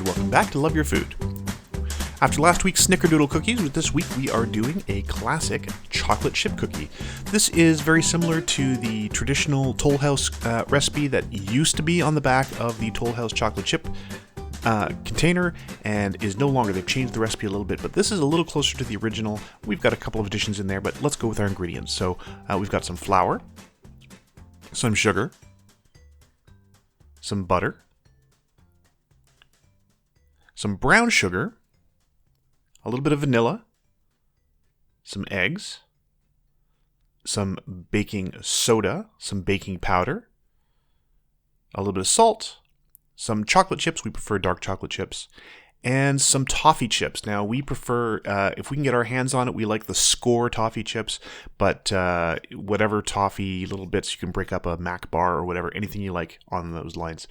and welcome back to Love Your Food. After last week's snickerdoodle cookies, this week we are doing a classic chocolate chip cookie. This is very similar to the traditional Toll House recipe that used to be on the back of the Toll House chocolate chip container and is no longer. They've changed the recipe a little bit, but this is a little closer to the original. We've got a couple of additions in there, but let's go with our ingredients. So we've got some flour, some sugar, some butter, some brown sugar, a little bit of vanilla, some eggs, some baking soda, some baking powder, a little bit of salt, some chocolate chips, we prefer dark chocolate chips, and some toffee chips. Now, we prefer, if we can get our hands on it, we like the Score toffee chips, but whatever toffee little bits, you can break up a Mac bar or whatever, anything you like on those lines.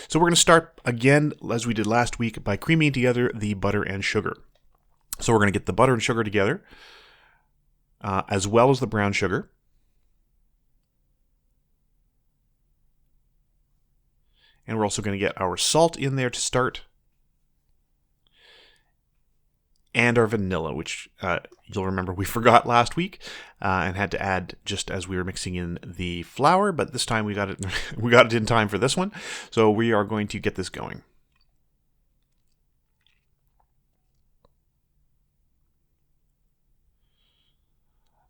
So we're going to start, again, as we did last week, by creaming together the butter and sugar. So we're going to get the butter and sugar together, as well as the brown sugar. And we're also going to get our salt in there to start. And our vanilla, which you'll remember we forgot last week and had to add just as we were mixing in the flour. But this time we got it in time for this one. So we are going to get this going.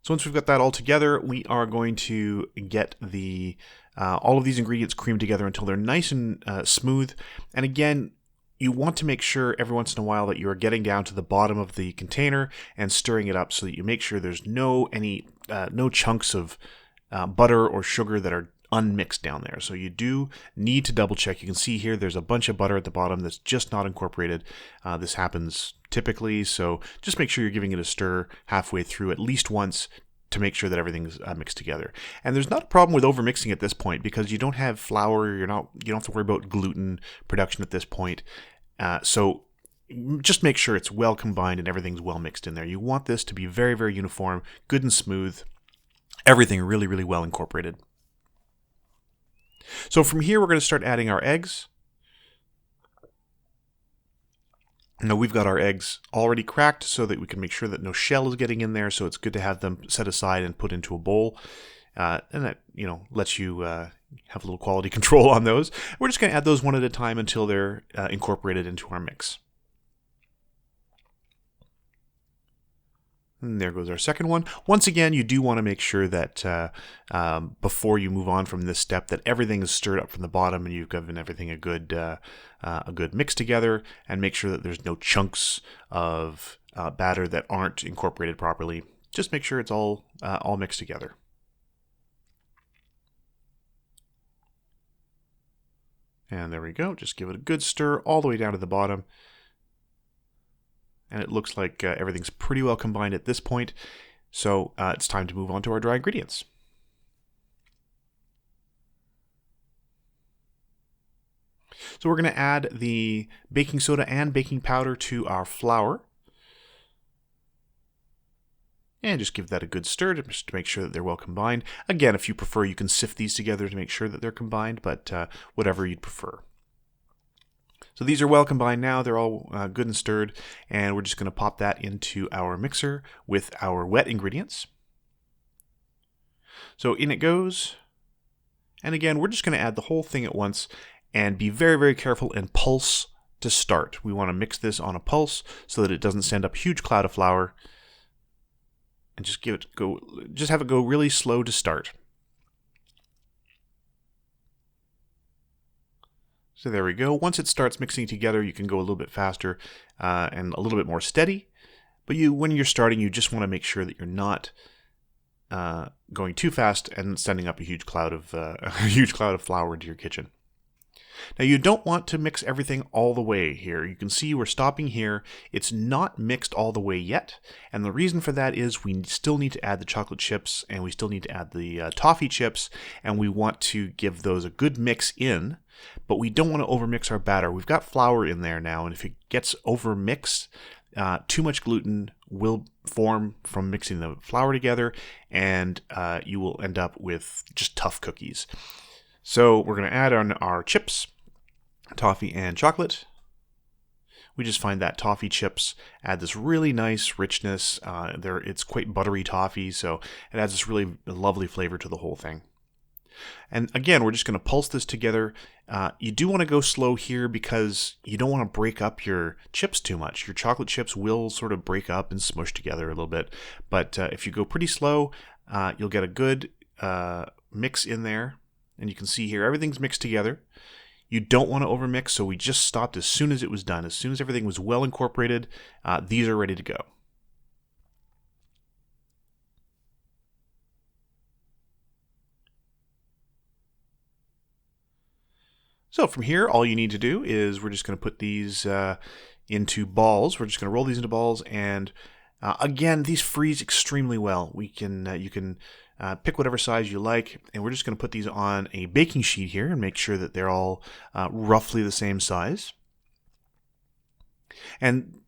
So once we've got that all together, we are going to get the all of these ingredients creamed together until they're nice and smooth. And again, you want to make sure every once in a while that you are getting down to the bottom of the container and stirring it up so that you make sure there's no chunks of butter or sugar that are unmixed down there. So you do need to double check. You can see here there's a bunch of butter at the bottom that's just not incorporated. This happens typically, so just make sure you're giving it a stir halfway through at least once to make sure that everything's mixed together. And there's not a problem with overmixing at this point because you don't have flour, you don't have to worry about gluten production at this point. So just make sure it's well combined and everything's well mixed in there. You want this to be very, very uniform, good and smooth, everything really, really well incorporated. So from here, we're going to start adding our eggs. Now we've got our eggs already cracked so that we can make sure that no shell is getting in there. So it's good to have them set aside and put into a bowl. And that, lets you have a little quality control on those. We're just going to add those one at a time until they're incorporated into our mix. And there goes our second one. Once again, you do want to make sure that before you move on from this step, that everything is stirred up from the bottom and you've given everything a good mix together, and make sure that there's no chunks of batter that aren't incorporated properly. Just make sure it's all mixed together. And there we go. Just give it a good stir all the way down to the bottom. And it looks like everything's pretty well combined at this point. So it's time to move on to our dry ingredients. So we're going to add the baking soda and baking powder to our flour. And just give that a good stir just to make sure that they're well combined. Again, if you prefer, you can sift these together to make sure that they're combined, but whatever you'd prefer. So these are well combined now. They're all good and stirred, and we're just going to pop that into our mixer with our wet ingredients. So in it goes. And again, we're just going to add the whole thing at once and be very, very careful and pulse to start. We want to mix this on a pulse so that it doesn't send up a huge cloud of flour. And just have it go really slow to start. So there we go. Once it starts mixing together, you can go a little bit faster and a little bit more steady. But when you're starting, you just want to make sure that you're not going too fast and sending up a huge cloud of flour into your kitchen. Now you don't want to mix everything all the way here. You can see we're stopping here. It's not mixed all the way yet. And the reason for that is we still need to add the chocolate chips and we still need to add the toffee chips. And we want to give those a good mix in, but we don't want to overmix our batter. We've got flour in there now, and if it gets overmixed, too much gluten will form from mixing the flour together, and you will end up with just tough cookies. So we're going to add on our chips, toffee and chocolate. We just find that toffee chips add this really nice richness. It's quite buttery toffee, so it adds this really lovely flavor to the whole thing. And again, we're just going to pulse this together. You do want to go slow here because you don't want to break up your chips too much. Your chocolate chips will sort of break up and smush together a little bit. But if you go pretty slow, you'll get a good mix in there. And you can see here, everything's mixed together. You don't want to overmix, so we just stopped as soon as it was done. As soon as everything was well incorporated, these are ready to go. So from here, all you need to do is we're just going to put these into balls. We're just going to roll these into balls, and again, these freeze extremely well. You can pick whatever size you like, and we're just going to put these on a baking sheet here and make sure that they're all roughly the same size. And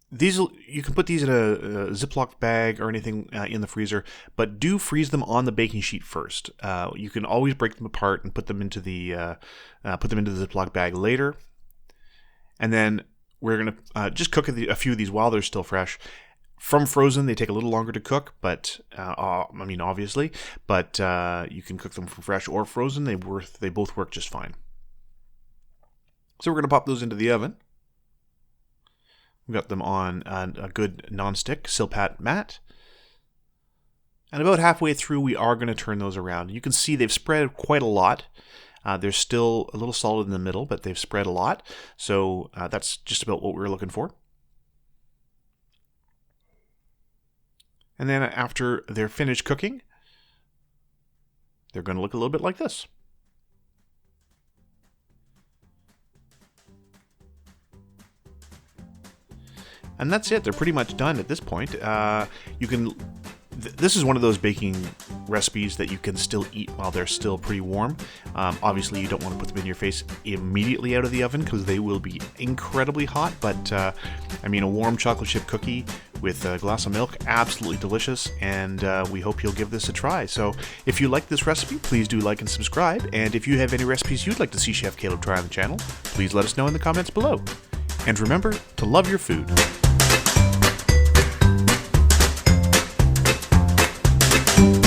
you can put these in a Ziploc bag or anything in the freezer, but do freeze them on the baking sheet first. You can always break them apart and put them into the Ziploc bag later. And then we're gonna just cook a few of these while they're still fresh. From frozen, they take a little longer to cook, but obviously, but you can cook them from fresh or frozen. They both work just fine. So we're gonna pop those into the oven. We've got them on a good non-stick Silpat mat. And about halfway through, we are going to turn those around. You can see they've spread quite a lot. They're still a little solid in the middle, but they've spread a lot. So that's just about what we were looking for. And then after they're finished cooking, they're going to look a little bit like this. And that's it. They're pretty much done at this point. This is one of those baking recipes that you can still eat while they're still pretty warm. Obviously, you don't want to put them in your face immediately out of the oven because they will be incredibly hot. But a warm chocolate chip cookie with a glass of milk, absolutely delicious. And we hope you'll give this a try. So if you like this recipe, please do like and subscribe. And if you have any recipes you'd like to see Chef Caleb try on the channel, please let us know in the comments below. And remember to love your food. Thank you.